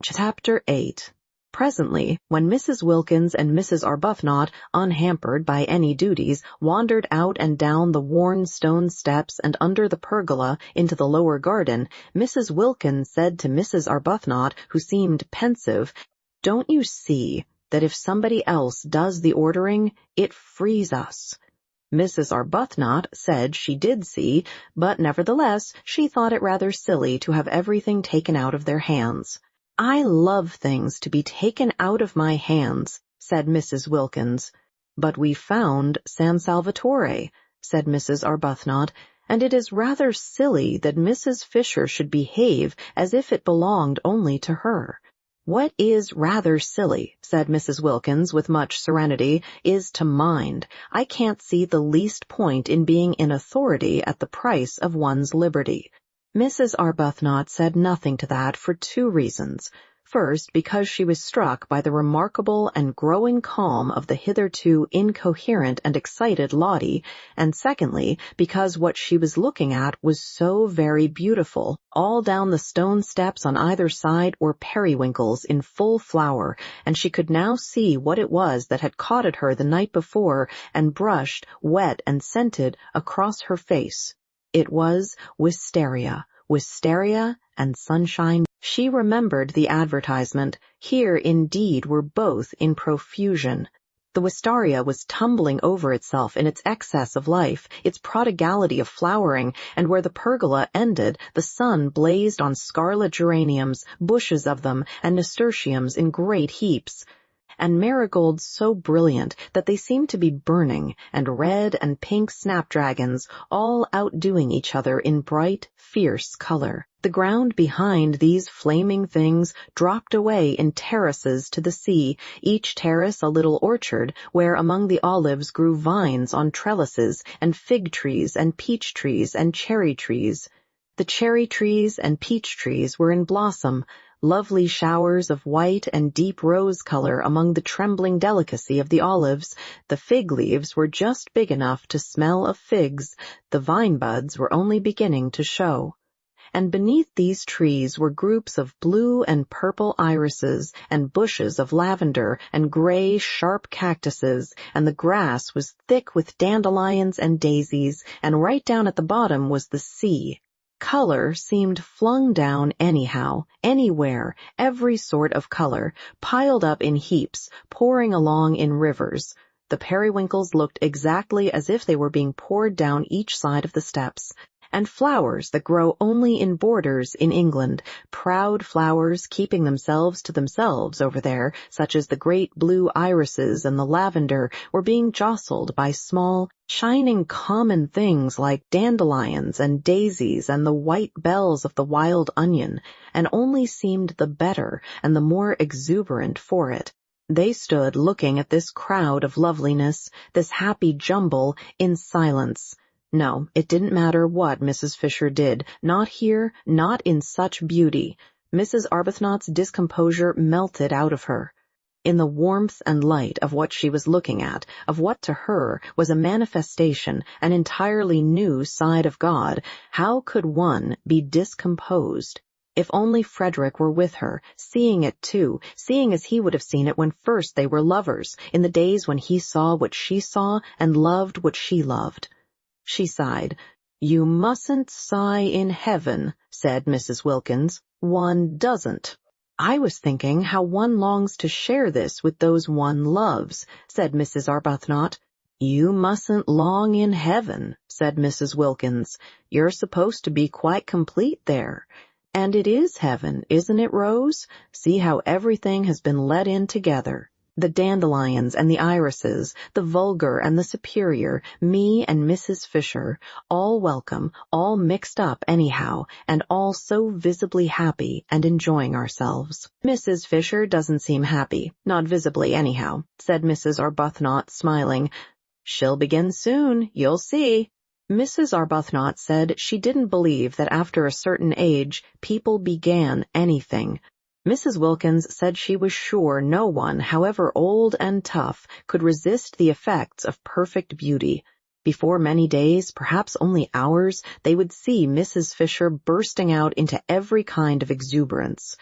Chapter 8. Presently, when Mrs. Wilkins and Mrs. Arbuthnot, unhampered by any duties, wandered out and down the worn stone steps and under the pergola into the lower garden, Mrs. Wilkins said to Mrs. Arbuthnot, who seemed pensive, "Don't you see that if somebody else does the ordering, it frees us?" Mrs. Arbuthnot said she did see, but nevertheless she thought it rather silly to have everything taken out of their hands. "I love things to be taken out of my hands," said Mrs. Wilkins. "But we found San Salvatore," said Mrs. Arbuthnot, "and it is rather silly that Mrs. Fisher should behave as if it belonged only to her." "What is rather silly," said Mrs. Wilkins with much serenity, "is to mind. I can't see the least point in being in authority at the price of one's liberty." Mrs. Arbuthnot said nothing to that for two reasons. First, because she was struck by the remarkable and growing calm of the hitherto incoherent and excited Lottie, and secondly, because what she was looking at was so very beautiful. All down the stone steps on either side were periwinkles in full flower, and she could now see what it was that had caught at her the night before and brushed, wet and scented, across her face. It was wisteria and sunshine. She remembered the advertisement. Here, indeed, were both in profusion. The wistaria was tumbling over itself in its excess of life, its prodigality of flowering, and where the pergola ended, the sun blazed on scarlet geraniums, bushes of them, and nasturtiums in great heaps, and marigolds so brilliant that they seemed to be burning, and red and pink snapdragons, all outdoing each other in bright, fierce color. The ground behind these flaming things dropped away in terraces to the sea, each terrace a little orchard, where among the olives grew vines on trellises, and fig trees and peach trees and cherry trees. The cherry trees and peach trees were in blossom, lovely showers of white and deep rose color among the trembling delicacy of the olives. The fig leaves were just big enough to smell of figs. The vine buds were only beginning to show. And beneath these trees were groups of blue and purple irises, and bushes of lavender, and gray, sharp cactuses, and the grass was thick with dandelions and daisies, and right down at the bottom was the sea. Color seemed flung down anyhow, anywhere, every sort of color, piled up in heaps, pouring along in rivers. The periwinkles looked exactly as if they were being poured down each side of the steps. And flowers that grow only in borders in England, proud flowers keeping themselves to themselves over there, such as the great blue irises and the lavender, were being jostled by small, shining common things like dandelions and daisies and the white bells of the wild onion, and only seemed the better and the more exuberant for it. They stood looking at this crowd of loveliness, this happy jumble, in silence. No, it didn't matter what Mrs. Fisher did, not here, not in such beauty. Mrs. Arbuthnot's discomposure melted out of her. In the warmth and light of what she was looking at, of what to her was a manifestation, an entirely new side of God, how could one be discomposed? If only Frederick were with her, seeing it too, seeing as he would have seen it when first they were lovers, in the days when he saw what she saw and loved what she loved. She sighed. "You mustn't sigh in heaven," said Mrs. Wilkins. "One doesn't." "I was thinking how one longs to share this with those one loves," said Mrs. Arbuthnot. "You mustn't long in heaven," said Mrs. Wilkins. "You're supposed to be quite complete there. And it is heaven, isn't it, Rose? See how everything has been let in together. The dandelions and the irises, the vulgar and the superior, me and Mrs. Fisher, all welcome, all mixed up anyhow, and all so visibly happy and enjoying ourselves." "Mrs. Fisher doesn't seem happy, not visibly anyhow," said Mrs. Arbuthnot, smiling. "She'll begin soon, you'll see." Mrs. Arbuthnot said she didn't believe that after a certain age people began anything. Mrs. Wilkins said she was sure no one, however old and tough, could resist the effects of perfect beauty. Before many days, perhaps only hours, they would see Mrs. Fisher bursting out into every kind of exuberance.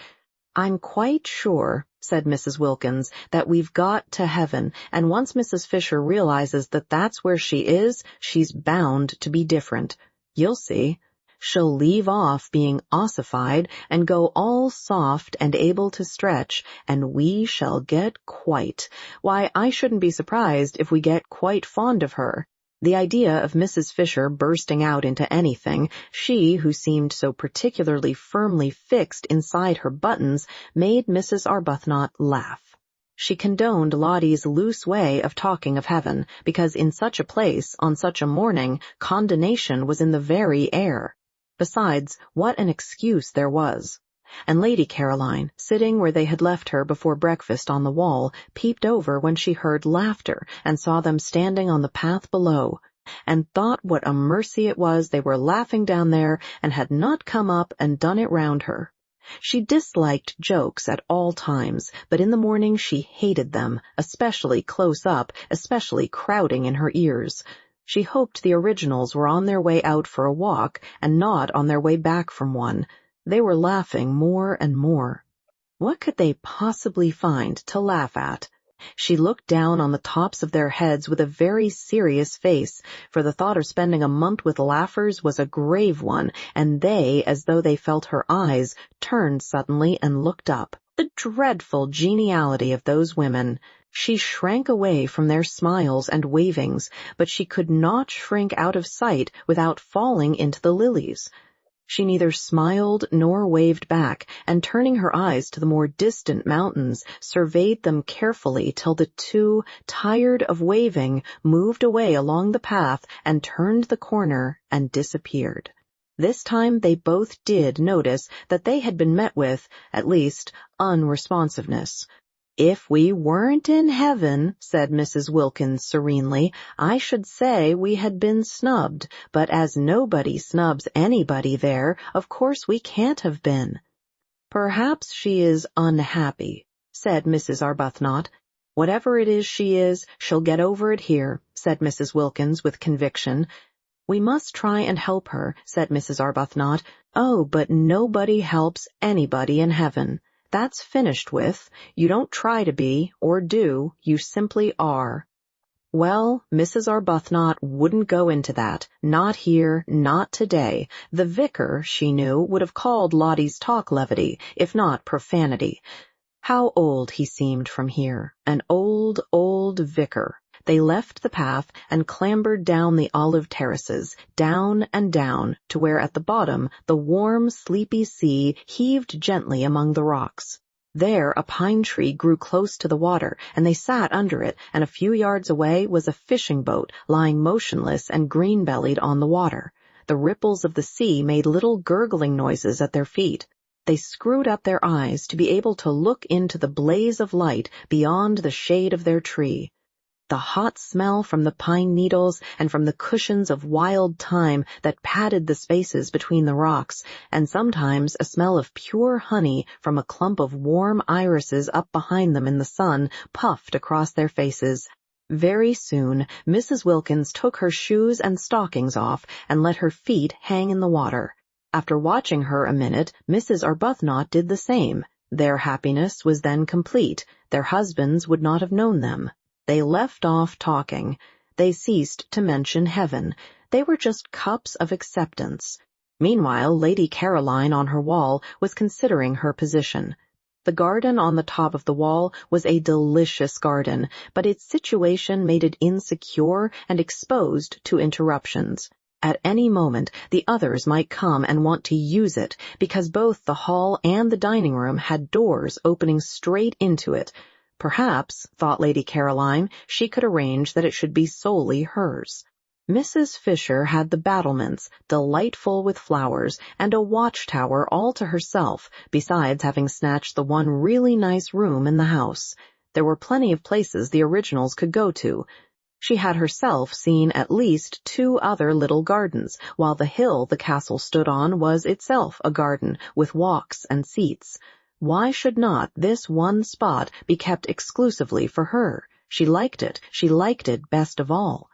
"I'm quite sure," said Mrs. Wilkins, "that we've got to heaven, and once Mrs. Fisher realizes that that's where she is, she's bound to be different. You'll see. She'll leave off being ossified and go all soft and able to stretch, and we shall get quite. Why, I shouldn't be surprised if we get quite fond of her." The idea of Mrs. Fisher bursting out into anything, she who seemed so particularly firmly fixed inside her buttons, made Mrs. Arbuthnot laugh. She condoned Lottie's loose way of talking of heaven, because in such a place, on such a morning, condonation was in the very air. Besides, what an excuse there was. And Lady Caroline, sitting where they had left her before breakfast on the wall, peeped over when she heard laughter and saw them standing on the path below, and thought what a mercy it was they were laughing down there and had not come up and done it round her. She disliked jokes at all times, but in the morning she hated them, especially close up, especially crowding in her ears. She hoped the originals were on their way out for a walk and not on their way back from one. They were laughing more and more. What could they possibly find to laugh at? She looked down on the tops of their heads with a very serious face, for the thought of spending a month with laughers was a grave one, and they, as though they felt her eyes, turned suddenly and looked up. The dreadful geniality of those women! She shrank away from their smiles and wavings, but she could not shrink out of sight without falling into the lilies. She neither smiled nor waved back, and turning her eyes to the more distant mountains, surveyed them carefully till the two, tired of waving, moved away along the path and turned the corner and disappeared. This time they both did notice that they had been met with, at least, unresponsiveness. "If we weren't in heaven," said Mrs. Wilkins serenely, "I should say we had been snubbed, but as nobody snubs anybody there, of course we can't have been." "Perhaps she is unhappy," said Mrs. Arbuthnot. "Whatever it is she is, she'll get over it here," said Mrs. Wilkins with conviction. "We must try and help her," said Mrs. Arbuthnot. "Oh, but nobody helps anybody in heaven. That's finished with. You don't try to be, or do, you simply are." Well, Mrs. Arbuthnot wouldn't go into that. Not here, not today. The vicar, she knew, would have called Lottie's talk levity, if not profanity. How old he seemed from here. An old, old vicar. They left the path and clambered down the olive terraces, down and down, to where at the bottom the warm, sleepy sea heaved gently among the rocks. There a pine tree grew close to the water, and they sat under it, and a few yards away was a fishing boat lying motionless and green-bellied on the water. The ripples of the sea made little gurgling noises at their feet. They screwed up their eyes to be able to look into the blaze of light beyond the shade of their tree. The hot smell from the pine needles and from the cushions of wild thyme that padded the spaces between the rocks, and sometimes a smell of pure honey from a clump of warm irises up behind them in the sun, puffed across their faces. Very soon Mrs. Wilkins took her shoes and stockings off and let her feet hang in the water. After watching her a minute, Mrs. Arbuthnot did the same. Their happiness was then complete. Their husbands would not have known them. They left off talking. They ceased to mention heaven. They were just cups of acceptance. Meanwhile, Lady Caroline on her wall was considering her position. The garden on the top of the wall was a delicious garden, but its situation made it insecure and exposed to interruptions. At any moment, the others might come and want to use it, because both the hall and the dining room had doors opening straight into it. Perhaps, thought Lady Caroline, she could arrange that it should be solely hers. Mrs. Fisher had the battlements, delightful with flowers, and a watchtower all to herself, besides having snatched the one really nice room in the house. There were plenty of places the originals could go to. She had herself seen at least 2 other little gardens, while the hill the castle stood on was itself a garden, with walks and seats. Why should not this one spot be kept exclusively for her? She liked it best of all.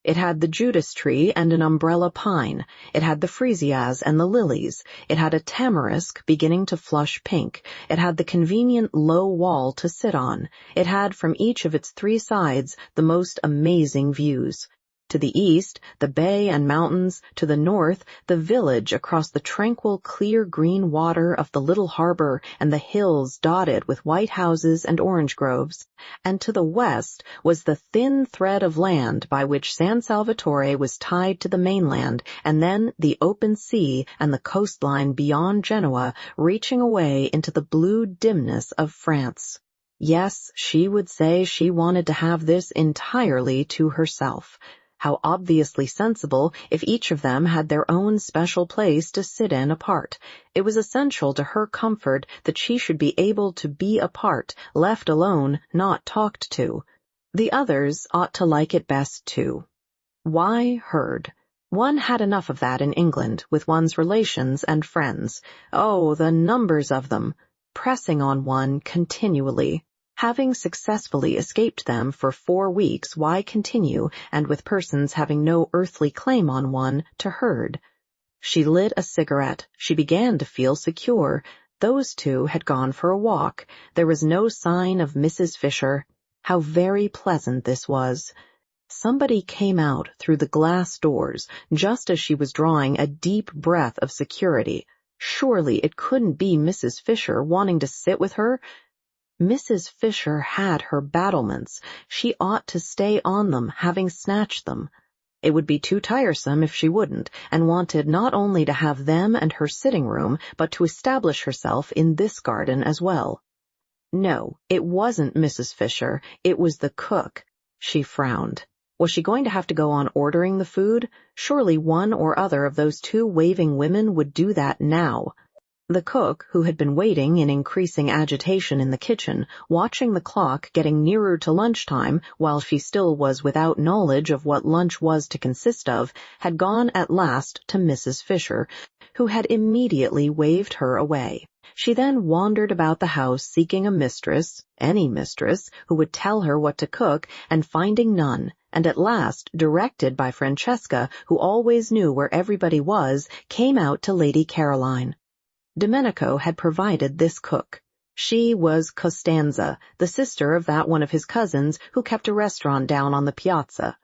It had the Judas tree and an umbrella pine. It had the freesias and the lilies. It had a tamarisk beginning to flush pink. It had the convenient low wall to sit on. It had from each of its 3 sides the most amazing views. To the east, the bay and mountains; to the north, the village across the tranquil, clear green water of the little harbor and the hills dotted with white houses and orange groves; and to the west was the thin thread of land by which San Salvatore was tied to the mainland, and then the open sea and the coastline beyond Genoa, reaching away into the blue dimness of France. Yes, she would say she wanted to have this entirely to herself. How obviously sensible if each of them had their own special place to sit in apart. It was essential to her comfort that she should be able to be apart, left alone, not talked to. The others ought to like it best, too. Why heard? One had enough of that in England, with one's relations and friends. Oh, the numbers of them! Pressing on one continually. Having successfully escaped them for 4 weeks, why continue, and with persons having no earthly claim on one, to herd? She lit a cigarette. She began to feel secure. Those 2 had gone for a walk. There was no sign of Mrs. Fisher. How very pleasant this was. Somebody came out through the glass doors, just as she was drawing a deep breath of security. Surely it couldn't be Mrs. Fisher wanting to sit with her. Mrs. Fisher had her battlements. She ought to stay on them, having snatched them. It would be too tiresome if she wouldn't, and wanted not only to have them and her sitting room, but to establish herself in this garden as well. No, it wasn't Mrs. Fisher, it was the cook. She frowned. Was she going to have to go on ordering the food? Surely one or other of those 2 waving women would do that now. The cook, who had been waiting in increasing agitation in the kitchen, watching the clock getting nearer to lunchtime while she still was without knowledge of what lunch was to consist of, had gone at last to Mrs. Fisher, who had immediately waved her away. She then wandered about the house seeking a mistress, any mistress, who would tell her what to cook, and finding none, and at last, directed by Francesca, who always knew where everybody was, came out to Lady Caroline. Domenico had provided this cook. She was Costanza, the sister of that one of his cousins who kept a restaurant down on the piazza.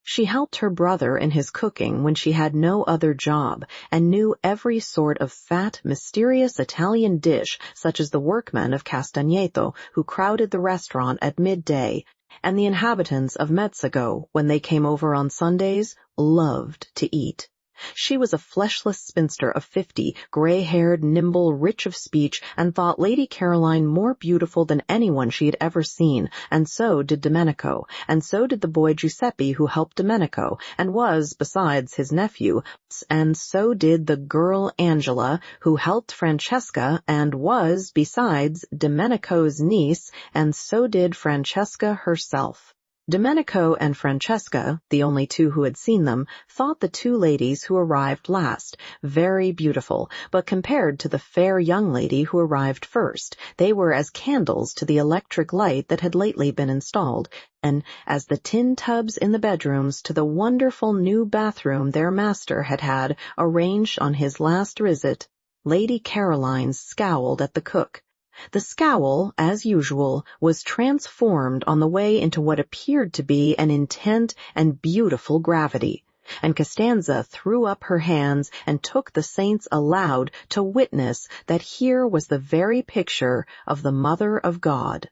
She helped her brother in his cooking when she had no other job, and knew every sort of fat, mysterious Italian dish, such as the workmen of Castagneto who crowded the restaurant at midday, and the inhabitants of Mezzago, when they came over on Sundays, loved to eat. She was a fleshless spinster of 50, gray-haired, nimble, rich of speech, and thought Lady Caroline more beautiful than anyone she had ever seen, and so did Domenico, and so did the boy Giuseppe who helped Domenico, and was, besides, his nephew, and so did the girl Angela, who helped Francesca, and was, besides, Domenico's niece, and so did Francesca herself. Domenico and Francesca, the only 2 who had seen them, thought the 2 ladies who arrived last very beautiful, but compared to the fair young lady who arrived first, they were as candles to the electric light that had lately been installed, and as the tin tubs in the bedrooms to the wonderful new bathroom their master had had arranged on his last visit. Lady Caroline scowled at the cook. The scowl, as usual, was transformed on the way into what appeared to be an intent and beautiful gravity, and Costanza threw up her hands and took the saints aloud to witness that here was the very picture of the Mother of God.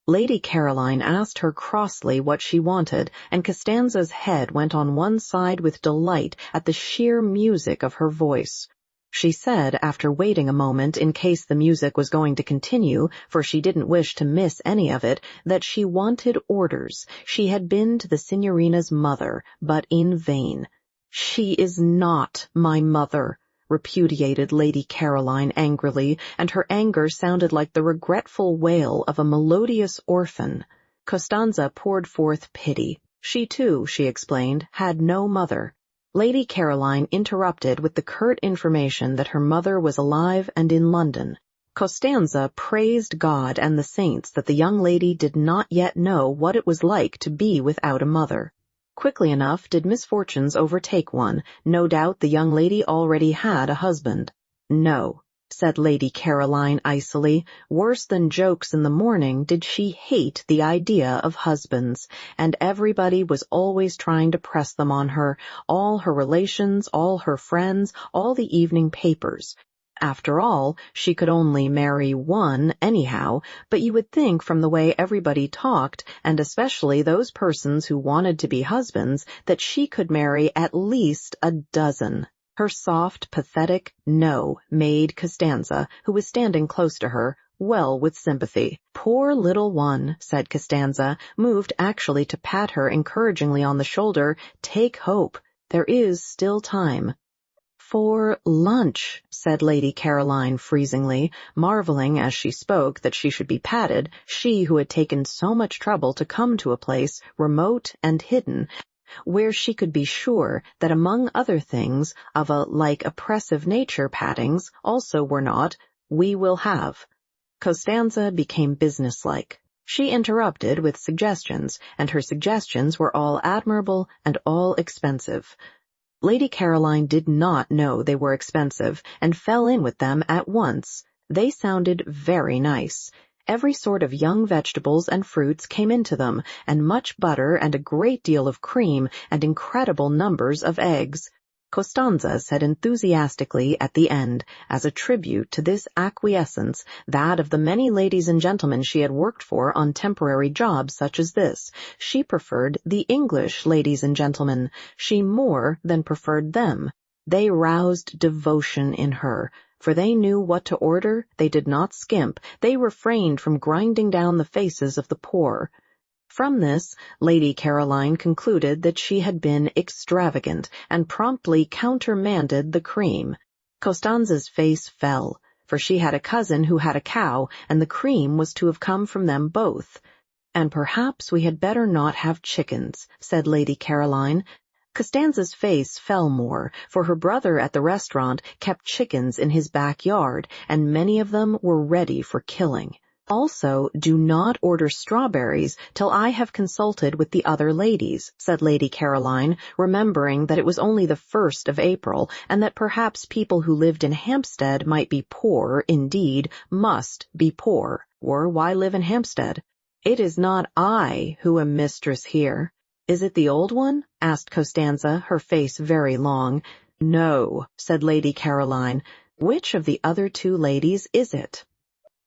Lady Caroline asked her crossly what she wanted, and Costanza's head went on one side with delight at the sheer music of her voice. She said, after waiting a moment in case the music was going to continue, for she didn't wish to miss any of it, that she wanted orders. She had been to the signorina's mother, but in vain. "She is not my mother," repudiated Lady Caroline angrily, and her anger sounded like the regretful wail of a melodious orphan. Costanza poured forth pity. She too, she explained, had no mother. Lady Caroline interrupted with the curt information that her mother was alive and in London. Costanza praised God and the saints that the young lady did not yet know what it was like to be without a mother. Quickly enough did misfortunes overtake one. No doubt the young lady already had a husband. No, said Lady Caroline icily. Worse than jokes in the morning did she hate the idea of husbands, and everybody was always trying to press them on her, all her relations, all her friends, all the evening papers. After all, she could only marry one anyhow, but you would think from the way everybody talked, and especially those persons who wanted to be husbands, that she could marry at least a dozen. Her soft, pathetic no made Costanza, who was standing close to her, well with sympathy. Poor little one, said Costanza, moved actually to pat her encouragingly on the shoulder. Take hope. There is still time. For lunch, said Lady Caroline freezingly, marveling as she spoke that she should be patted, she who had taken so much trouble to come to a place remote and hidden, where she could be sure that among other things of a like oppressive nature pattings also were not, we will have. Costanza became businesslike. She interrupted with suggestions, and her suggestions were all admirable and all expensive. Lady Caroline did not know they were expensive, and fell in with them at once. They sounded very nice. Every sort of young vegetables and fruits came into them, and much butter and a great deal of cream, and incredible numbers of eggs. Costanza said enthusiastically at the end, as a tribute to this acquiescence, that of the many ladies and gentlemen she had worked for on temporary jobs such as this, she preferred the English ladies and gentlemen. She more than preferred them. They roused devotion in her, for they knew what to order, they did not skimp, they refrained from grinding down the faces of the poor. From this, Lady Caroline concluded that she had been extravagant, and promptly countermanded the cream. Costanza's face fell, for she had a cousin who had a cow, and the cream was to have come from them both. And perhaps we had better not have chickens, said Lady Caroline. Costanza's face fell more, for her brother at the restaurant kept chickens in his backyard, and many of them were ready for killing. Also, do not order strawberries till I have consulted with the other ladies, said Lady Caroline, remembering that it was only the 1st of April, and that perhaps people who lived in Hampstead might be poor, indeed, must be poor, or why live in Hampstead? It is not I who am mistress here. Is it the old one? Asked Costanza, her face very long. No, said Lady Caroline. Which of the other two ladies is it?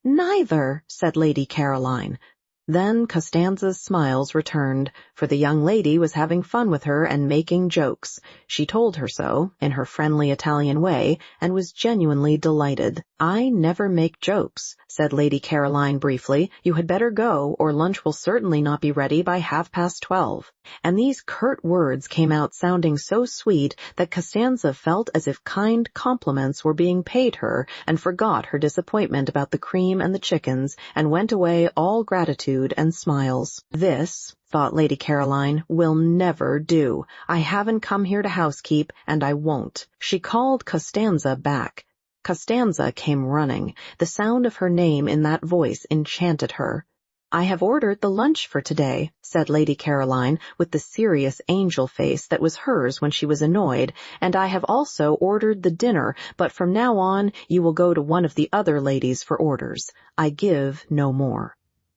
Neither, said Lady Caroline. Then Costanza's smiles returned, for the young lady was having fun with her and making jokes. She told her so, in her friendly Italian way, and was genuinely delighted. I never make jokes, said Lady Caroline briefly. You had better go, or lunch will certainly not be ready by 12:30. And these curt words came out sounding so sweet that Costanza felt as if kind compliments were being paid her, and forgot her disappointment about the cream and the chickens, and went away all gratitude and smiles. This, thought Lady Caroline, will never do. I haven't come here to housekeep, and I won't. She called Costanza back. Costanza came running. The sound of her name in that voice enchanted her. I have ordered the lunch for today, said Lady Caroline, with the serious angel face that was hers when she was annoyed, and I have also ordered the dinner, but from now on you will go to one of the other ladies for orders. I give no more.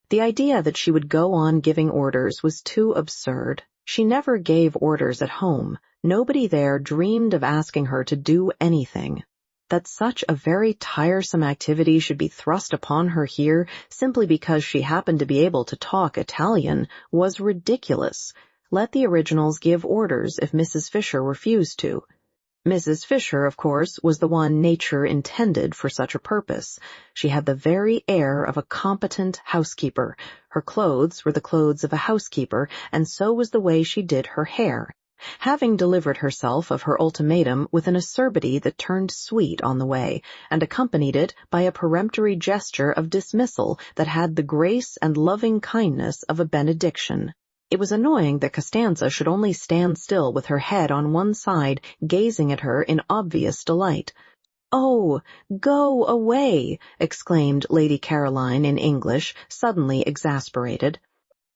The idea that she would go on giving orders was too absurd. She never gave orders at home. Nobody there dreamed of asking her to do anything. That such a very tiresome activity should be thrust upon her here simply because she happened to be able to talk Italian was ridiculous. Let the originals give orders if Mrs. Fisher refused to. Mrs. Fisher, of course, was the one nature intended for such a purpose. She had the very air of a competent housekeeper. Her clothes were the clothes of a housekeeper, and so was the way she did her hair. Having delivered herself of her ultimatum with an acerbity that turned sweet on the way, and accompanied it by a peremptory gesture of dismissal that had the grace and loving kindness of a benediction. It was annoying that Costanza should only stand still with her head on one side, gazing at her in obvious delight. "Oh, go away!" exclaimed Lady Caroline in English, suddenly exasperated.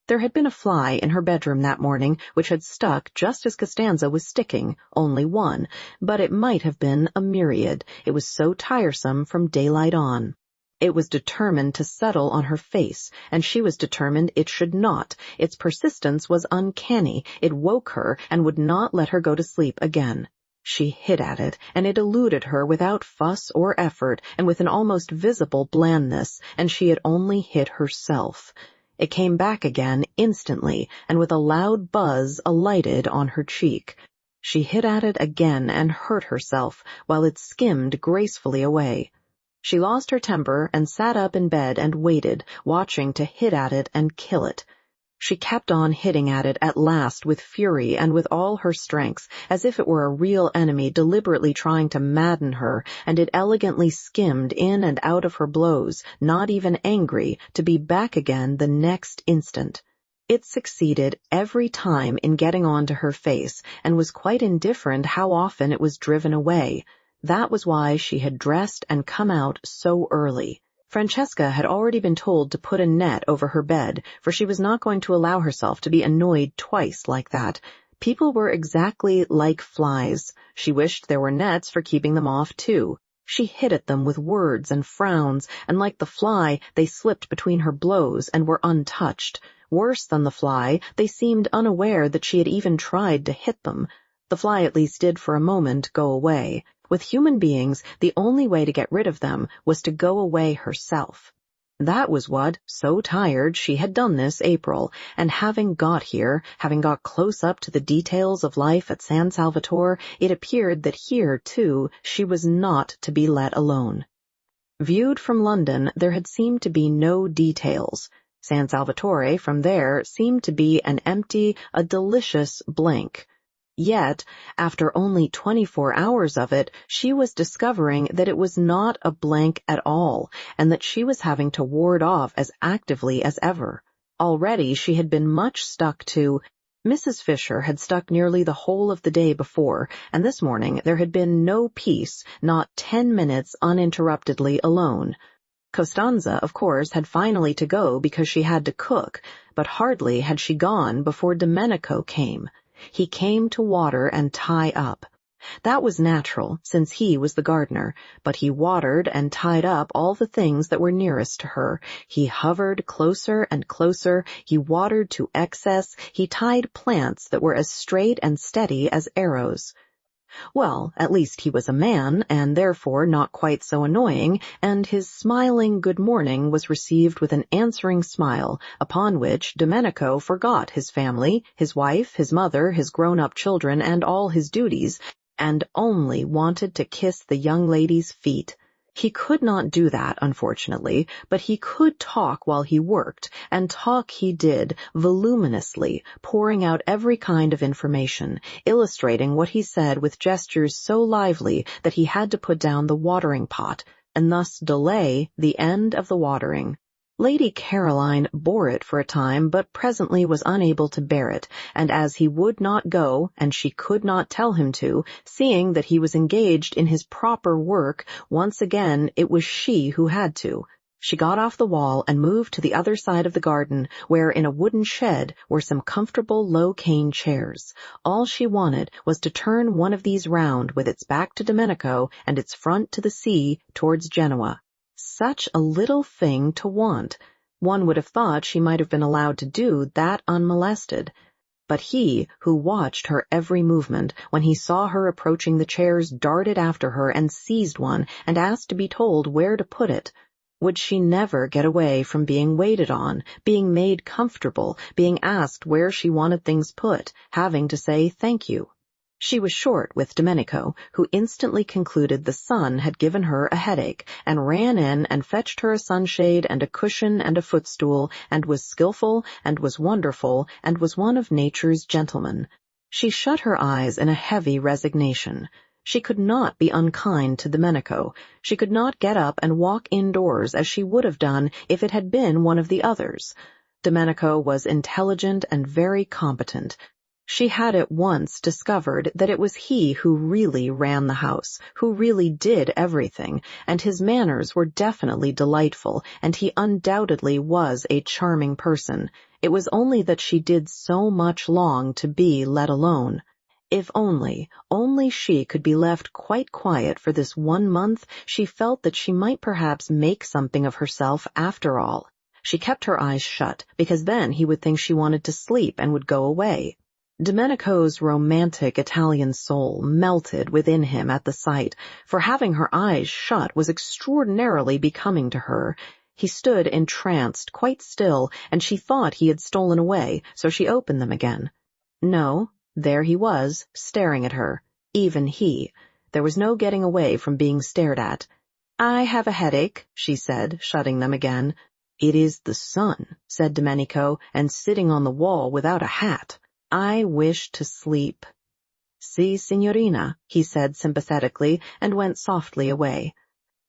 There had been a fly in her bedroom that morning which had stuck just as Costanza was sticking, only one, but it might have been a myriad. It was so tiresome from daylight on. It was determined to settle on her face, and she was determined it should not. Its persistence was uncanny. It woke her and would not let her go to sleep again. She hit at it, and it eluded her without fuss or effort, and with an almost visible blandness, and she had only hit herself. It came back again instantly, and with a loud buzz alighted on her cheek. She hit at it again and hurt herself, while it skimmed gracefully away. She lost her temper and sat up in bed and waited, watching to hit at it and kill it. She kept on hitting at it at last with fury and with all her strength, as if it were a real enemy deliberately trying to madden her, and it elegantly skimmed in and out of her blows, not even angry, to be back again the next instant. It succeeded every time in getting on to her face, and was quite indifferent how often it was driven away. That was why she had dressed and come out so early. Francesca had already been told to put a net over her bed, for she was not going to allow herself to be annoyed twice like that. People were exactly like flies. She wished there were nets for keeping them off, too. She hit at them with words and frowns, and like the fly, they slipped between her blows and were untouched. Worse than the fly, they seemed unaware that she had even tried to hit them. The fly at least did for a moment go away. With human beings, the only way to get rid of them was to go away herself. That was what, so tired, she had done this April, and having got here, having got close up to the details of life at San Salvatore, it appeared that here, too, she was not to be let alone. Viewed from London, there had seemed to be no details. San Salvatore, from there, seemed to be an empty, a delicious blank. Yet, after only 24 hours of it, she was discovering that it was not a blank at all, and that she was having to ward off as actively as ever. Already she had been much stuck to. Mrs. Fisher had stuck nearly the whole of the day before, and this morning there had been no peace, not 10 minutes uninterruptedly alone. Costanza, of course, had finally to go because she had to cook, but hardly had she gone before Domenico came. He came to water and tie up. That was natural, since he was the gardener, but he watered and tied up all the things that were nearest to her. He hovered closer and closer, he watered to excess, he tied plants that were as straight and steady as arrows. Well, at least he was a man, and therefore not quite so annoying, and his smiling good morning was received with an answering smile, upon which Domenico forgot his family, his wife, his mother, his grown-up children, and all his duties, and only wanted to kiss the young lady's feet. He could not do that, unfortunately, but he could talk while he worked, and talk he did, voluminously, pouring out every kind of information, illustrating what he said with gestures so lively that he had to put down the watering pot, and thus delay the end of the watering. Lady Caroline bore it for a time, but presently was unable to bear it, and as he would not go, and she could not tell him to, seeing that he was engaged in his proper work, once again it was she who had to. She got off the wall and moved to the other side of the garden, where in a wooden shed were some comfortable low cane chairs. All she wanted was to turn one of these round with its back to Domenico and its front to the sea towards Genoa. Such a little thing to want. One would have thought she might have been allowed to do that unmolested. But he, who watched her every movement, when he saw her approaching the chairs, darted after her and seized one and asked to be told where to put it. Would she never get away from being waited on, being made comfortable, being asked where she wanted things put, having to say thank you? She was short with Domenico, who instantly concluded the sun had given her a headache, and ran in and fetched her a sunshade and a cushion and a footstool, and was skillful, and was wonderful, and was one of nature's gentlemen. She shut her eyes in a heavy resignation. She could not be unkind to Domenico. She could not get up and walk indoors as she would have done if it had been one of the others. Domenico was intelligent and very competent. She had at once discovered that it was he who really ran the house, who really did everything, and his manners were definitely delightful, and he undoubtedly was a charming person. It was only that she did so much long to be let alone. If only she could be left quite quiet for this 1 month, she felt that she might perhaps make something of herself after all. She kept her eyes shut, because then he would think she wanted to sleep and would go away. Domenico's romantic Italian soul melted within him at the sight, for having her eyes shut was extraordinarily becoming to her. He stood entranced, quite still, and she thought he had stolen away, so she opened them again. No, there he was, staring at her. Even he. There was no getting away from being stared at. "I have a headache," she said, shutting them again. "It is the sun," said Domenico, "and sitting on the wall without a hat. I wish to sleep." "Si, signorina," he said sympathetically, and went softly away.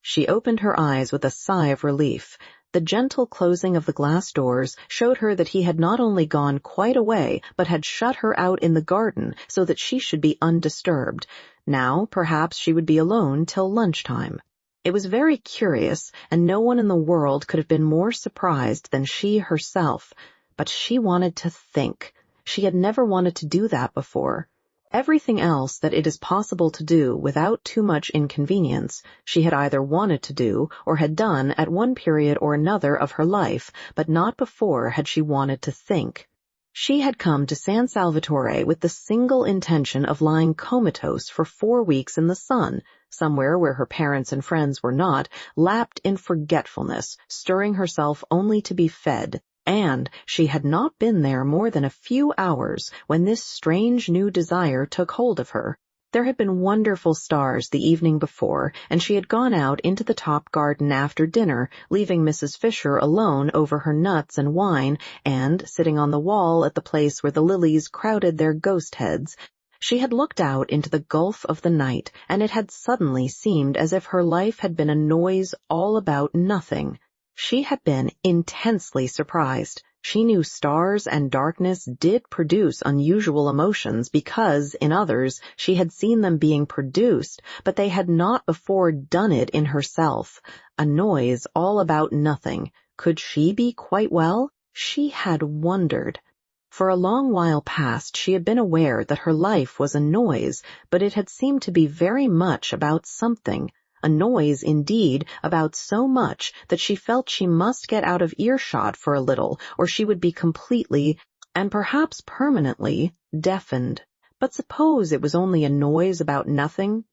She opened her eyes with a sigh of relief. The gentle closing of the glass doors showed her that he had not only gone quite away, but had shut her out in the garden so that she should be undisturbed. Now, perhaps she would be alone till lunchtime. It was very curious, and no one in the world could have been more surprised than she herself. But she wanted to think. She had never wanted to do that before. Everything else that it is possible to do without too much inconvenience, she had either wanted to do or had done at one period or another of her life, but not before had she wanted to think. She had come to San Salvatore with the single intention of lying comatose for 4 weeks in the sun, somewhere where her parents and friends were not, lapped in forgetfulness, stirring herself only to be fed. And she had not been there more than a few hours when this strange new desire took hold of her. There had been wonderful stars the evening before, and she had gone out into the top garden after dinner, leaving Mrs. Fisher alone over her nuts and wine, and, sitting on the wall at the place where the lilies crowded their ghost heads, she had looked out into the gulf of the night, and it had suddenly seemed as if her life had been a noise all about nothing. She had been intensely surprised. She knew stars and darkness did produce unusual emotions because, in others, she had seen them being produced, but they had not before done it in herself. A noise all about nothing. Could she be quite well? She had wondered. For a long while past she had been aware that her life was a noise, but it had seemed to be very much about something. A noise, indeed, about so much that she felt she must get out of earshot for a little, or she would be completely, and perhaps permanently, deafened. But suppose it was only a noise about nothing?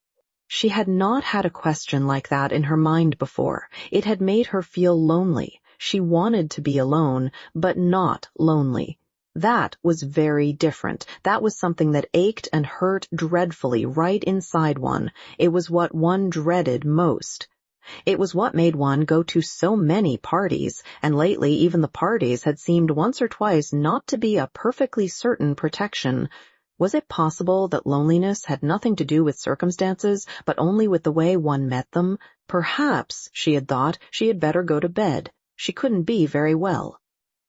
She had not had a question like that in her mind before. It had made her feel lonely. She wanted to be alone, but not lonely. That was very different. That was something that ached and hurt dreadfully right inside one. It was what one dreaded most. It was what made one go to so many parties, and lately even the parties had seemed once or twice not to be a perfectly certain protection. Was it possible that loneliness had nothing to do with circumstances, but only with the way one met them? Perhaps, she had thought, she had better go to bed. She couldn't be very well.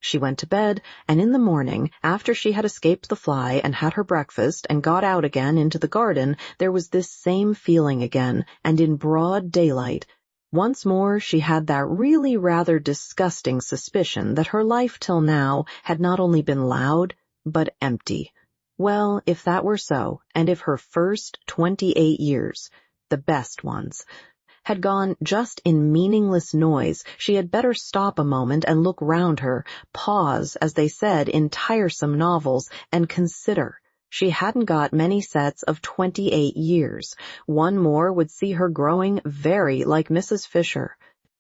She went to bed, and in the morning, after she had escaped the fly and had her breakfast and got out again into the garden, there was this same feeling again, and in broad daylight. Once more she had that really rather disgusting suspicion that her life till now had not only been loud, but empty. Well, if that were so, and if her first 28 years, the best ones, had gone just in meaningless noise, she had better stop a moment and look round her, pause, as they said in tiresome novels, and consider. She hadn't got many sets of 28 years. 1 more would see her growing very like Mrs. Fisher.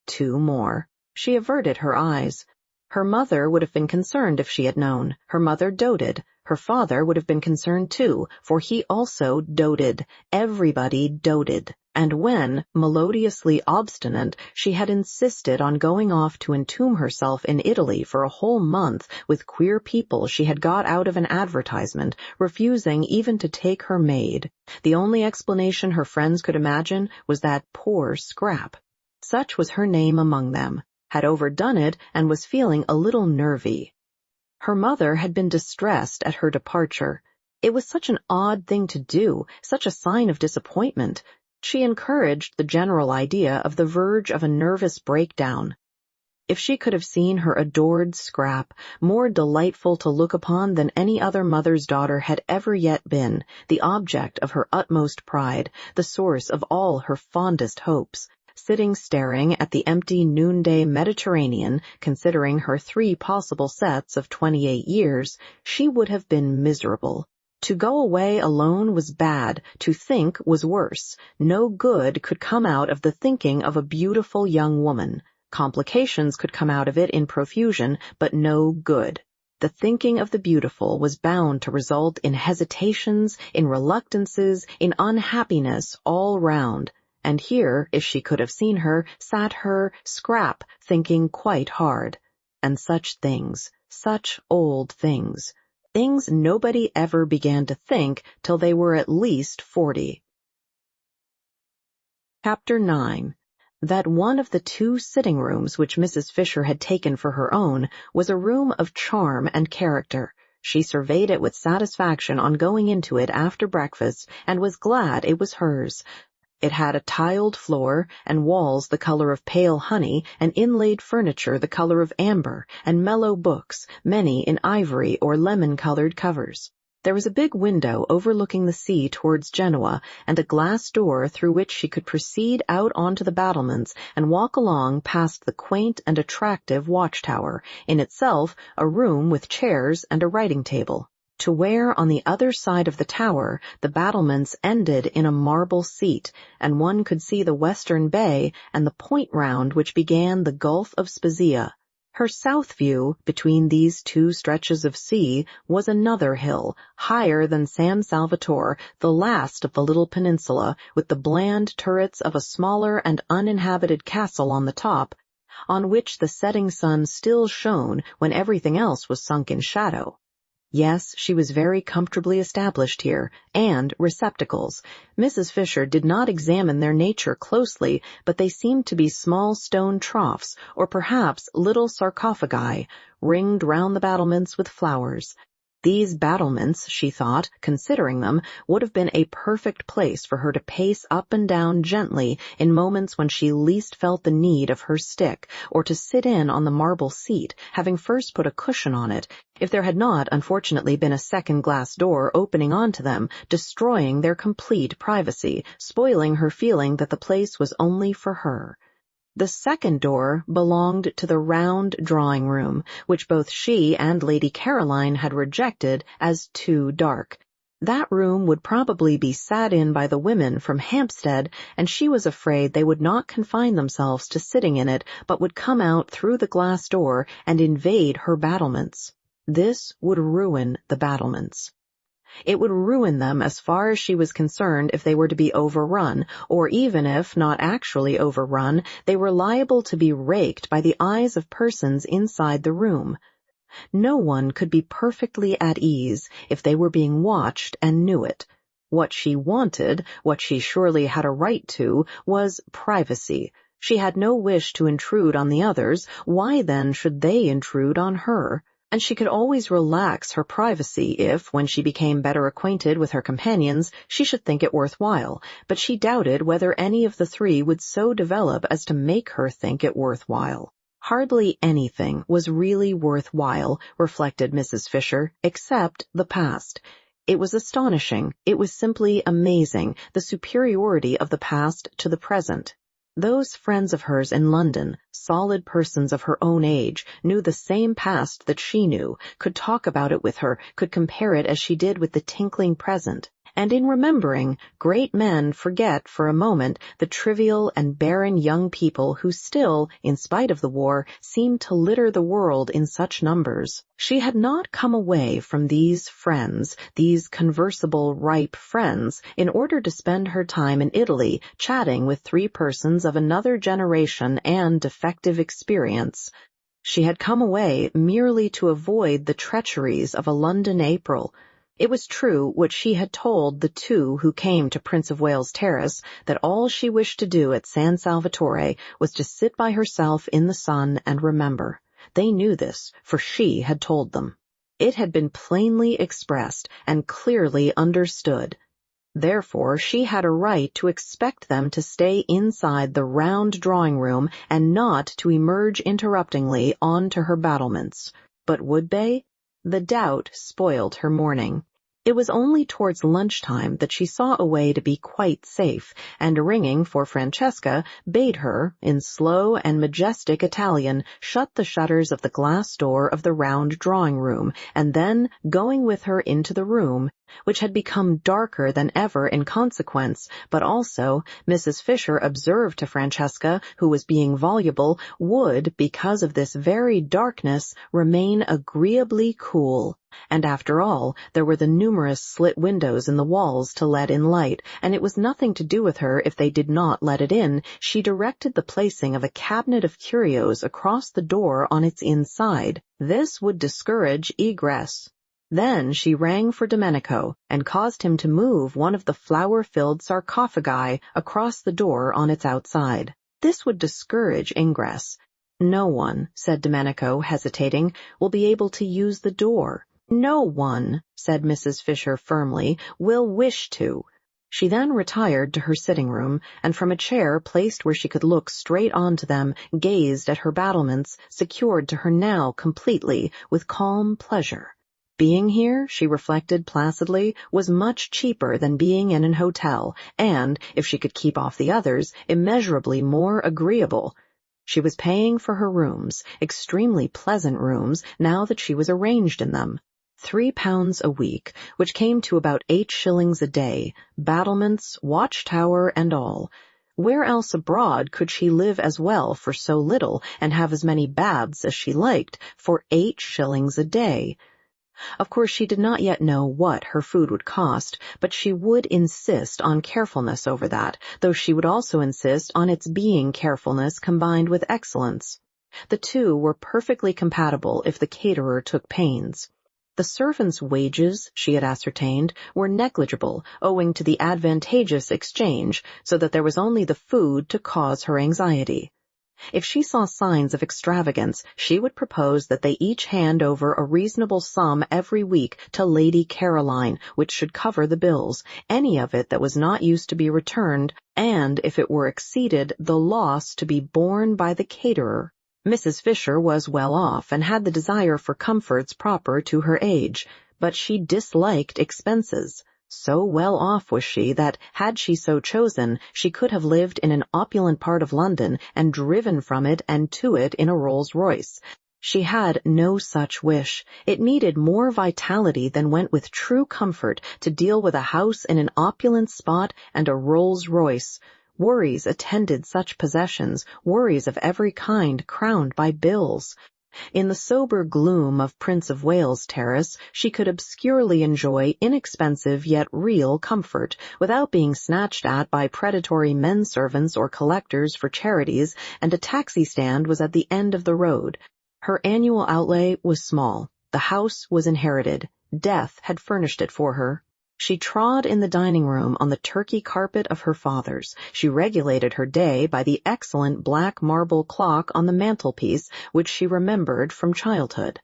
2 more. She averted her eyes. Her mother would have been concerned if she had known. Her mother doted. Her father would have been concerned too, for he also doted. Everybody doted. And when, melodiously obstinate, she had insisted on going off to entomb herself in Italy for a whole month with queer people she had got out of an advertisement, refusing even to take her maid, the only explanation her friends could imagine was that poor Scrap, such was her name among them, had overdone it and was feeling a little nervy. Her mother had been distressed at her departure. It was such an odd thing to do, such a sign of disappointment. She encouraged the general idea of the verge of a nervous breakdown. If she could have seen her adored Scrap, more delightful to look upon than any other mother's daughter had ever yet been, the object of her utmost pride, the source of all her fondest hopes, sitting staring at the empty noonday Mediterranean, considering her 3 possible sets of 28 years, she would have been miserable. To go away alone was bad, to think was worse. No good could come out of the thinking of a beautiful young woman. Complications could come out of it in profusion, but no good. The thinking of the beautiful was bound to result in hesitations, in reluctances, in unhappiness all round. And here, if she could have seen her, sat her Scrap, thinking quite hard. And such things, such old things. Things nobody ever began to think till they were at least 40. Chapter 9. That one of the 2 sitting rooms which Mrs. Fisher had taken for her own was a room of charm and character. She surveyed it with satisfaction on going into it after breakfast, and was glad it was hers. It had a tiled floor, and walls the color of pale honey, and inlaid furniture the color of amber, and mellow books, many in ivory or lemon-colored covers. There was a big window overlooking the sea towards Genoa, and a glass door through which she could proceed out onto the battlements and walk along past the quaint and attractive watchtower, in itself a room with chairs and a writing table. To where on the other side of the tower the battlements ended in a marble seat, and one could see the western bay and the point round which began the Gulf of Spezia. Her south view, between these 2 stretches of sea, was another hill, higher than San Salvatore, the last of the little peninsula, with the bland turrets of a smaller and uninhabited castle on the top, on which the setting sun still shone when everything else was sunk in shadow. Yes, she was very comfortably established here, and receptacles. Mrs. Fisher did not examine their nature closely, but they seemed to be small stone troughs, or perhaps little sarcophagi, ringed round the battlements with flowers. These battlements, she thought, considering them, would have been a perfect place for her to pace up and down gently in moments when she least felt the need of her stick, or to sit in on the marble seat, having first put a cushion on it, if there had not unfortunately been a second glass door opening onto them, destroying their complete privacy, spoiling her feeling that the place was only for her. The second door belonged to the round drawing-room, which both she and Lady Caroline had rejected as too dark. That room would probably be sat in by the women from Hampstead, and she was afraid they would not confine themselves to sitting in it, but would come out through the glass door and invade her battlements. This would ruin the battlements. It would ruin them as far as she was concerned if they were to be overrun, or even if, not actually overrun, they were liable to be raked by the eyes of persons inside the room. No one could be perfectly at ease if they were being watched and knew it. What she wanted, what she surely had a right to, was privacy. She had no wish to intrude on the others. Why then should they intrude on her? And she could always relax her privacy if, when she became better acquainted with her companions, she should think it worthwhile, but she doubted whether any of the 3 would so develop as to make her think it worthwhile. Hardly anything was really worthwhile, reflected Mrs. Fisher, except the past. It was astonishing, it was simply amazing, the superiority of the past to the present. Those friends of hers in London, solid persons of her own age, knew the same past that she knew, could talk about it with her, could compare it as she did with the tinkling present. And in remembering, great men forget for a moment the trivial and barren young people who still, in spite of the war, seemed to litter the world in such numbers. She had not come away from these friends, these conversable, ripe friends, in order to spend her time in Italy chatting with 3 persons of another generation and defective experience. She had come away merely to avoid the treacheries of a London April. It was true what she had told the 2 who came to Prince of Wales Terrace, that all she wished to do at San Salvatore was to sit by herself in the sun and remember. They knew this, for she had told them. It had been plainly expressed and clearly understood. Therefore, she had a right to expect them to stay inside the round drawing-room and not to emerge interruptingly onto her battlements. But would they? The doubt spoiled her morning. It was only towards lunchtime that she saw a way to be quite safe, and ringing for Francesca, bade her, in slow and majestic Italian, shut the shutters of the glass door of the round drawing-room, and then, going with her into the room, which had become darker than ever in consequence, but also, Mrs. Fisher observed to Francesca, who was being voluble, would, because of this very darkness, remain agreeably cool. And after all, there were the numerous slit windows in the walls to let in light, and it was nothing to do with her if they did not let it in. She directed the placing of a cabinet of curios across the door on its inside. This would discourage egress. Then she rang for Domenico and caused him to move one of the flower-filled sarcophagi across the door on its outside. This would discourage ingress. "No one," said Domenico, hesitating, "will be able to use the door." "No one," said Mrs. Fisher firmly, "will wish to." She then retired to her sitting-room, and from a chair placed where she could look straight on to them, gazed at her battlements, secured to her now completely, with calm pleasure. Being here, she reflected placidly, was much cheaper than being in an hotel, and, if she could keep off the others, immeasurably more agreeable. She was paying for her rooms, extremely pleasant rooms, now that she was arranged in them. £3 a week, which came to about 8 shillings a day, battlements, watchtower, and all. Where else abroad could she live as well for so little, and have as many baths as she liked, for 8 shillings a day? Of course, she did not yet know what her food would cost, but she would insist on carefulness over that, though she would also insist on its being carefulness combined with excellence. The two were perfectly compatible if the caterer took pains. The servants' wages, she had ascertained, were negligible, owing to the advantageous exchange, so that there was only the food to cause her anxiety. If she saw signs of extravagance, she would propose that they each hand over a reasonable sum every week to Lady Caroline, which should cover the bills, any of it that was not used to be returned, and, if it were exceeded, the loss to be borne by the caterer. Mrs. Fisher was well off, and had the desire for comforts proper to her age, but she disliked expenses. So well off was she that, had she so chosen, she could have lived in an opulent part of London and driven from it and to it in a Rolls-Royce. She had no such wish. It needed more vitality than went with true comfort to deal with a house in an opulent spot and a Rolls-Royce. Worries attended such possessions, worries of every kind crowned by bills. In the sober gloom of Prince of Wales Terrace, she could obscurely enjoy inexpensive yet real comfort, without being snatched at by predatory men-servants or collectors for charities, and a taxi-stand was at the end of the road. Her annual outlay was small. The house was inherited. Death had furnished it for her. She trod in the dining-room on the Turkey carpet of her father's. She regulated her day by the excellent black marble clock on the mantelpiece, which she remembered from childhood.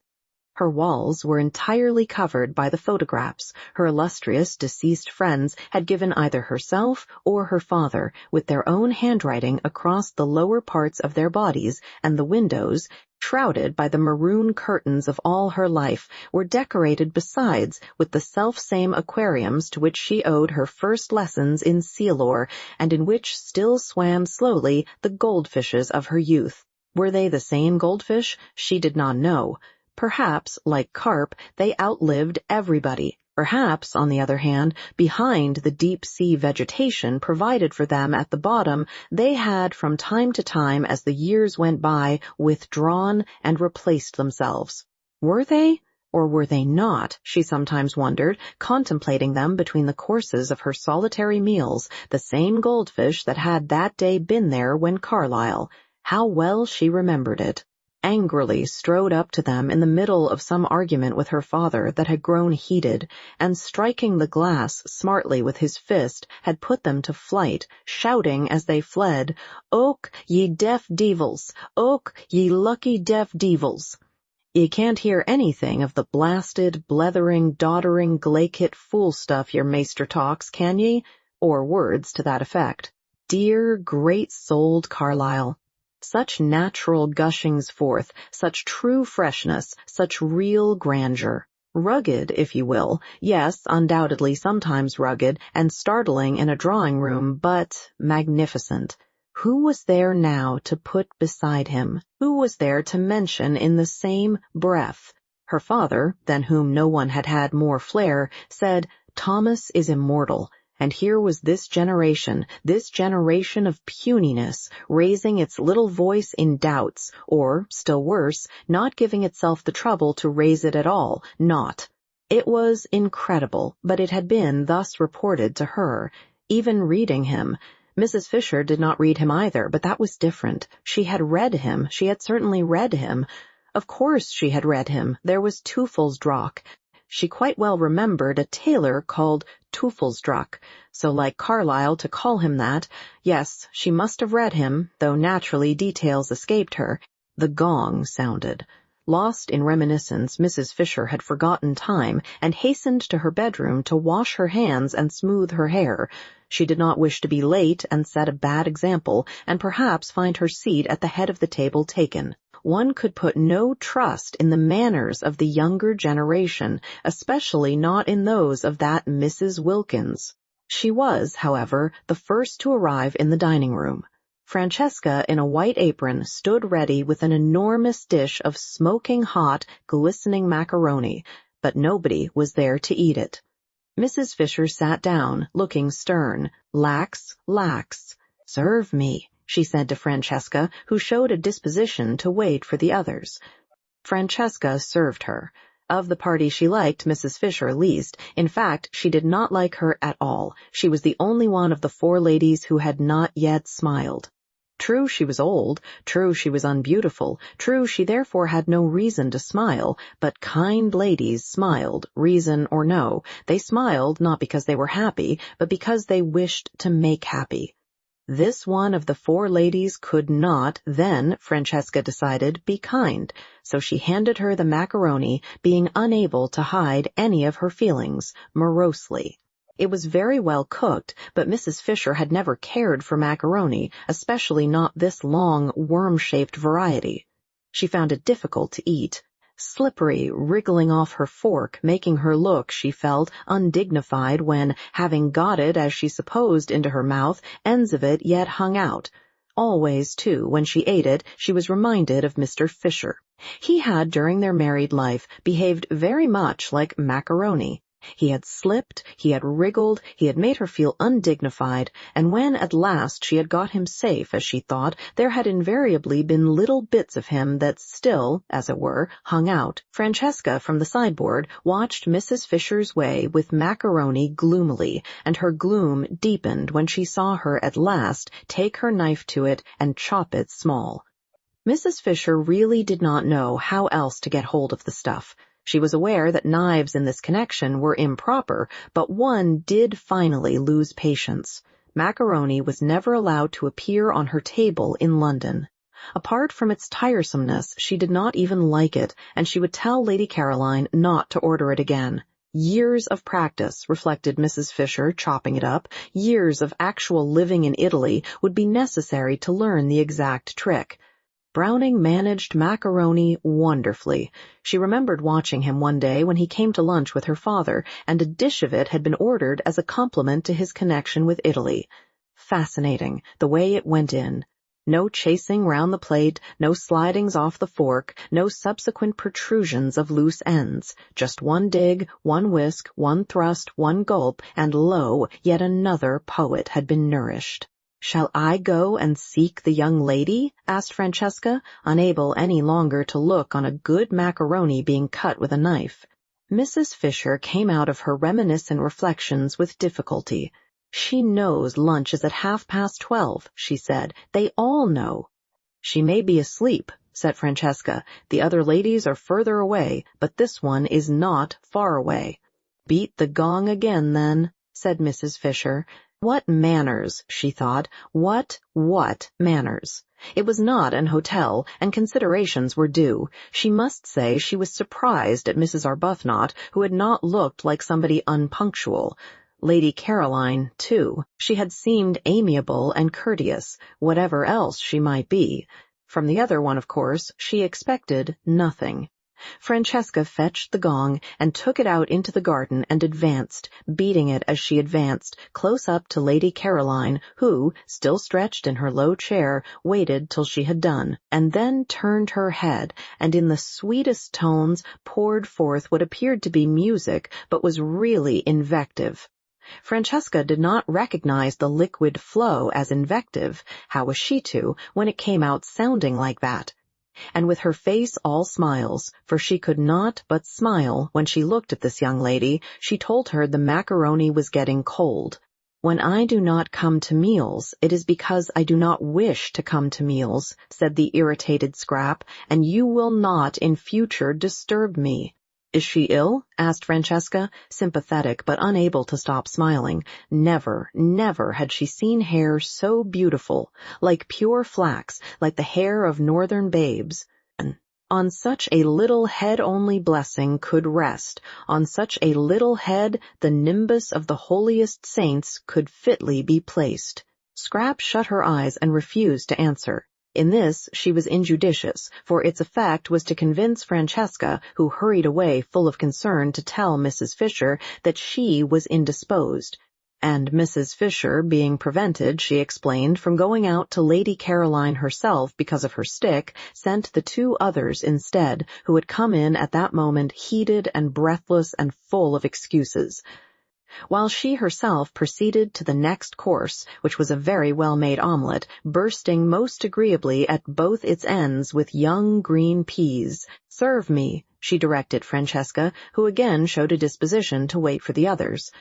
Her walls were entirely covered by the photographs her illustrious deceased friends had given either herself or her father, with their own handwriting across the lower parts of their bodies, and the windows, shrouded by the maroon curtains of all her life, were decorated besides with the self-same aquariums to which she owed her first lessons in sea lore, and in which still swam slowly the goldfishes of her youth. Were they the same goldfish? She did not know. Perhaps, like carp, they outlived everybody. Perhaps, on the other hand, behind the deep-sea vegetation provided for them at the bottom, they had from time to time, as the years went by, withdrawn and replaced themselves. Were they? Or were they not? She sometimes wondered, contemplating them between the courses of her solitary meals, the same goldfish that had that day been there when Carlyle. How well she remembered it. Angrily strode up to them in the middle of some argument with her father that had grown heated, and striking the glass smartly with his fist, had put them to flight, shouting as they fled, "Och, ye deaf devils! Och, ye lucky deaf devils!" You can't hear anything of the blasted, blethering, doddering, glaikit fool stuff your maester talks, can ye? Or words to that effect. Dear, great-souled Carlyle. Such natural gushings forth, such true freshness, such real grandeur. Rugged, if you will, yes, undoubtedly sometimes rugged and startling in a drawing-room, but magnificent. Who was there now to put beside him? Who was there to mention in the same breath? Her father, than whom no one had had more flair, said, "Thomas is immortal." And here was this generation of puniness, raising its little voice in doubts, or, still worse, not giving itself the trouble to raise it at all, not. It was incredible, but it had been thus reported to her. Even reading him. Mrs. Fisher did not read him either, but that was different. She had read him. She had certainly read him. Of course she had read him. There was Teufelsdrock. She quite well remembered a tailor called Teufelsdrock, so like Carlyle to call him that. Yes, she must have read him, though naturally details escaped her. The gong sounded. Lost in reminiscence, Mrs. Fisher had forgotten time and hastened to her bedroom to wash her hands and smooth her hair. She did not wish to be late and set a bad example, and perhaps find her seat at the head of the table taken. One could put no trust in the manners of the younger generation, especially not in those of that Mrs. Wilkins. She was, however, the first to arrive in the dining-room. Francesca, in a white apron, stood ready with an enormous dish of smoking hot, glistening macaroni, but nobody was there to eat it. Mrs. Fisher sat down, looking stern. Lax. "Serve me," she said to Francesca, who showed a disposition to wait for the others. Francesca served her. Of the party she liked Mrs. Fisher least. In fact, she did not like her at all. She was the only one of the four ladies who had not yet smiled. True, she was old. True, she was unbeautiful. True, she therefore had no reason to smile. But kind ladies smiled, reason or no. They smiled not because they were happy, but because they wished to make happy. This one of the four ladies could not, then, Francesca decided, be kind, so she handed her the macaroni, being unable to hide any of her feelings, morosely. It was very well cooked, but Mrs. Fisher had never cared for macaroni, especially not this long, worm-shaped variety. She found it difficult to eat. Slippery, wriggling off her fork, making her look, she felt, undignified when, having got it as she supposed into her mouth, ends of it yet hung out. Always, too, when she ate it, she was reminded of Mr. Fisher. He had, during their married life, behaved very much like macaroni. He had slipped, he had wriggled, he had made her feel undignified, and when at last she had got him safe, as she thought, there had invariably been little bits of him that still, as it were, hung out. Francesca, from the sideboard, watched Mrs. Fisher's way with macaroni gloomily, and her gloom deepened when she saw her at last take her knife to it and chop it small. Mrs. Fisher really did not know how else to get hold of the stuff. She was aware that knives in this connection were improper, but one did finally lose patience. Macaroni was never allowed to appear on her table in London. Apart from its tiresomeness, she did not even like it, and she would tell Lady Caroline not to order it again. Years of practice, reflected Mrs. Fisher, chopping it up, years of actual living in Italy would be necessary to learn the exact trick. Browning managed macaroni wonderfully. She remembered watching him one day when he came to lunch with her father, and a dish of it had been ordered as a compliment to his connection with Italy. Fascinating, the way it went in. No chasing round the plate, no slidings off the fork, no subsequent protrusions of loose ends. Just one dig, one whisk, one thrust, one gulp, and lo, yet another poet had been nourished. "Shall I go and seek the young lady?" asked Francesca, unable any longer to look on a good macaroni being cut with a knife. Mrs. Fisher came out of her reminiscent reflections with difficulty. "She knows lunch is at 12:30, she said. "They all know." "She may be asleep," said Francesca. "The other ladies are further away, but this one is not far away." "Beat the gong again, then," said Mrs. Fisher. What manners, she thought, what manners? It was not an hotel, and considerations were due. She must say she was surprised at Mrs. Arbuthnot, who had not looked like somebody unpunctual. Lady Caroline, too. She had seemed amiable and courteous, whatever else she might be. From the other one, of course, she expected nothing. Francesca fetched the gong and took it out into the garden and advanced, beating it as she advanced, close up to Lady Caroline, who, still stretched in her low chair, waited till she had done, and then turned her head, and in the sweetest tones poured forth what appeared to be music, but was really invective. Francesca did not recognize the liquid flow as invective. How was she to, when it came out sounding like that? And with her face all smiles, for she could not but smile when she looked at this young lady, she told her the macaroni was getting cold. "When I do not come to meals, it is because I do not wish to come to meals," said the irritated Scrap, "and you will not in future disturb me." "Is she ill?" asked Francesca, sympathetic but unable to stop smiling. Never, never had she seen hair so beautiful, like pure flax, like the hair of northern babes. On such a little head only blessing could rest, on such a little head the nimbus of the holiest saints could fitly be placed. Scrap shut her eyes and refused to answer. In this she was injudicious, for its effect was to convince Francesca, who hurried away full of concern to tell Mrs. Fisher that she was indisposed. And Mrs. Fisher, being prevented, she explained, from going out to Lady Caroline herself because of her stick, sent the two others instead, who had come in at that moment heated and breathless and full of excuses, while she herself proceeded to the next course, which was a very well-made omelette, bursting most agreeably at both its ends with young green peas. "Serve me," she directed Francesca, who again showed a disposition to wait for the others.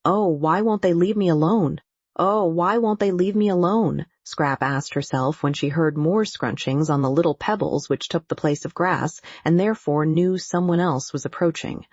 "Oh, why won't they leave me alone? Oh, why won't they leave me alone?" Scrap asked herself when she heard more scrunchings on the little pebbles which took the place of grass, and therefore knew someone else was approaching.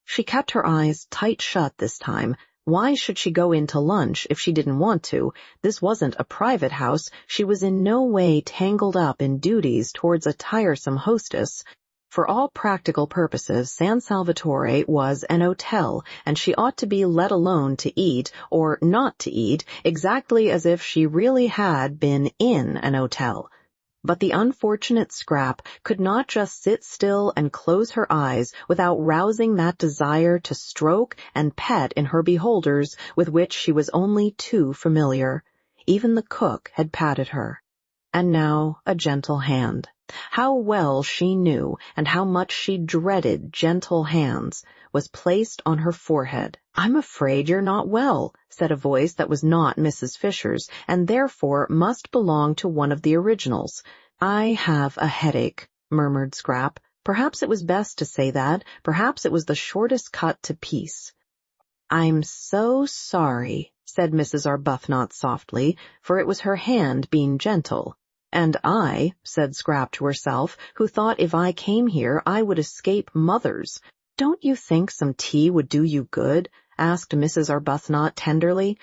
She kept her eyes tight shut this time. Why should she go in to lunch if she didn't want to? This wasn't a private house. She was in no way tangled up in duties towards a tiresome hostess. For all practical purposes, San Salvatore was an hotel, and she ought to be let alone to eat, or not to eat, exactly as if she really had been in an hotel. But the unfortunate Scrap could not just sit still and close her eyes without rousing that desire to stroke and pet in her beholders with which she was only too familiar. Even the cook had patted her. And now a gentle hand. How well she knew, and how much she dreaded gentle hands, was placed on her forehead. "I'm afraid you're not well," said a voice that was not Mrs. Fisher's, and therefore must belong to one of the originals. "I have a headache," murmured Scrap. Perhaps it was best to say that. Perhaps it was the shortest cut to peace. "I'm so sorry," said Mrs. Arbuthnot softly, for it was her hand being gentle. "And I," said Scrap to herself, "who thought if I came here I would escape mothers." "Don't you think some tea would do you good?" asked Mrs. Arbuthnot tenderly.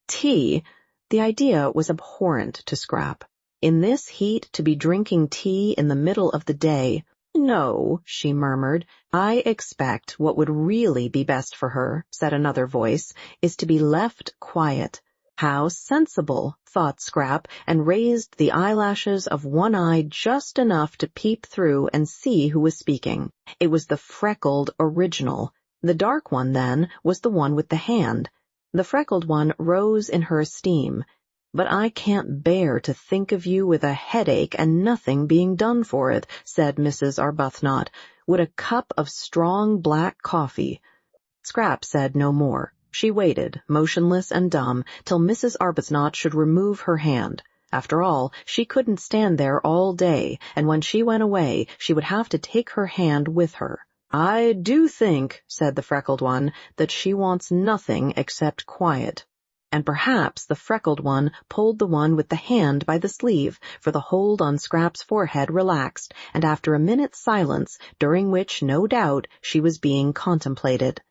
Tea? The idea was abhorrent to Scrap. In this heat to be drinking tea in the middle of the day. "No," she murmured. "I expect what would really be best for her," said another voice, "is to be left quiet." How sensible, thought Scrap, and raised the eyelashes of one eye just enough to peep through and see who was speaking. It was the freckled original. The dark one, then, was the one with the hand. The freckled one rose in her esteem. "But I can't bear to think of you with a headache and nothing being done for it," said Mrs. Arbuthnot. "Would a cup of strong black coffee—" Scrap said no more. She waited, motionless and dumb, till Mrs. Arbuthnot should remove her hand. After all, she couldn't stand there all day, and when she went away, she would have to take her hand with her. "I do think," said the freckled one, "that she wants nothing except quiet." And perhaps the freckled one pulled the one with the hand by the sleeve, for the hold on Scrap's forehead relaxed, and after a minute's silence, during which, no doubt, she was being contemplated.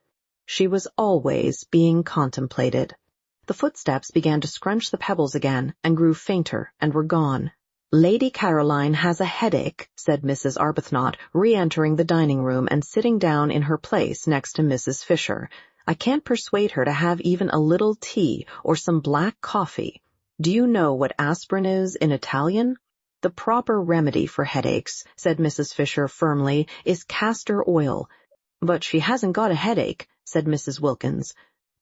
She was always being contemplated. The footsteps began to scrunch the pebbles again, and grew fainter, and were gone. "Lady Caroline has a headache," said Mrs. Arbuthnot, re-entering the dining room and sitting down in her place next to Mrs. Fisher. "I can't persuade her to have even a little tea or some black coffee. Do you know what aspirin is in Italian?" "The proper remedy for headaches," said Mrs. Fisher firmly, "is castor oil." "But she hasn't got a headache," said Mrs. Wilkins.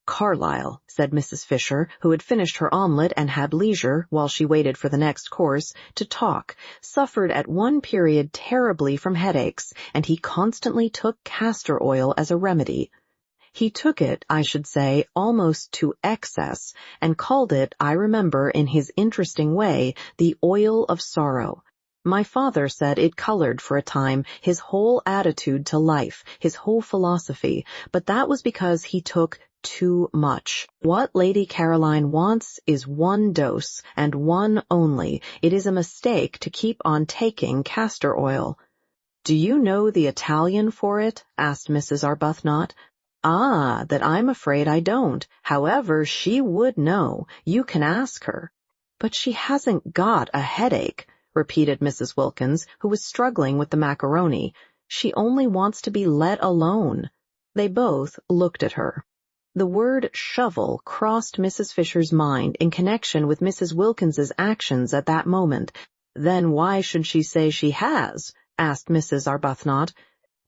"Carlyle," said Mrs. Fisher, who had finished her omelette and had leisure, while she waited for the next course, to talk, "suffered at one period terribly from headaches, and he constantly took castor oil as a remedy. He took it, I should say, almost to excess, and called it, I remember, in his interesting way, the oil of sorrow. My father said it colored for a time his whole attitude to life, his whole philosophy, but that was because he took too much. What Lady Caroline wants is one dose, and one only. It is a mistake to keep on taking castor oil." "Do you know the Italian for it?" asked Mrs. Arbuthnot. "Ah, that I'm afraid I don't. However, she would know. You can ask her." "But she hasn't got a headache," repeated Mrs. Wilkins, who was struggling with the macaroni. "She only wants to be let alone." They both looked at her. The word shovel crossed Mrs. Fisher's mind in connection with Mrs. Wilkins's actions at that moment. "Then why should she say she has?" asked Mrs. Arbuthnot.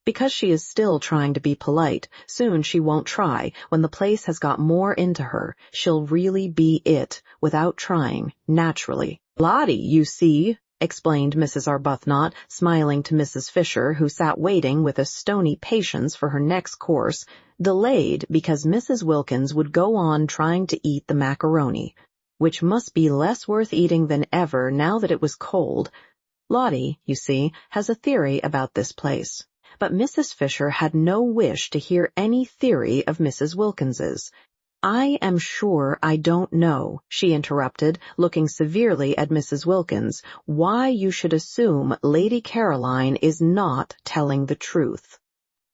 "Because she is still trying to be polite. Soon she won't try. When the place has got more into her, she'll really be it, without trying, naturally." "Lottie, you see," explained Mrs. Arbuthnot, smiling to Mrs. Fisher, who sat waiting with a stony patience for her next course, delayed because Mrs. Wilkins would go on trying to eat the macaroni, which must be less worth eating than ever now that it was cold. "Lottie, you see, has a theory about this place." But Mrs. Fisher had no wish to hear any theory of Mrs. Wilkins's. "I am sure I don't know," she interrupted, looking severely at Mrs. Wilkins, "why you should assume Lady Caroline is not telling the truth."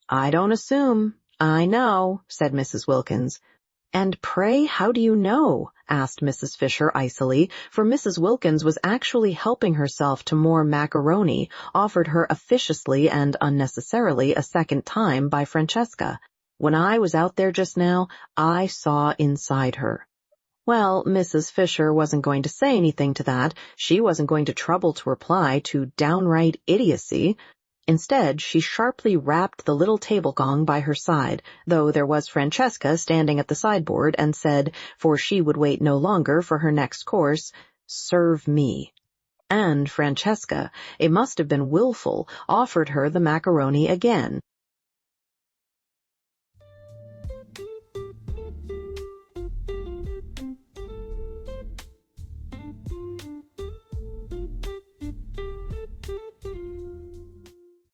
"I don't assume. I know," said Mrs. Wilkins. "And pray how do you know?" asked Mrs. Fisher icily, for Mrs. Wilkins was actually helping herself to more macaroni, offered her officiously and unnecessarily a second time by Francesca. "When I was out there just now, I saw inside her." Well, Mrs. Fisher wasn't going to say anything to that. She wasn't going to trouble to reply to downright idiocy. Instead, she sharply rapped the little table gong by her side, though there was Francesca standing at the sideboard, and said, for she would wait no longer for her next course, "Serve me." And Francesca, it must have been willful, offered her the macaroni again.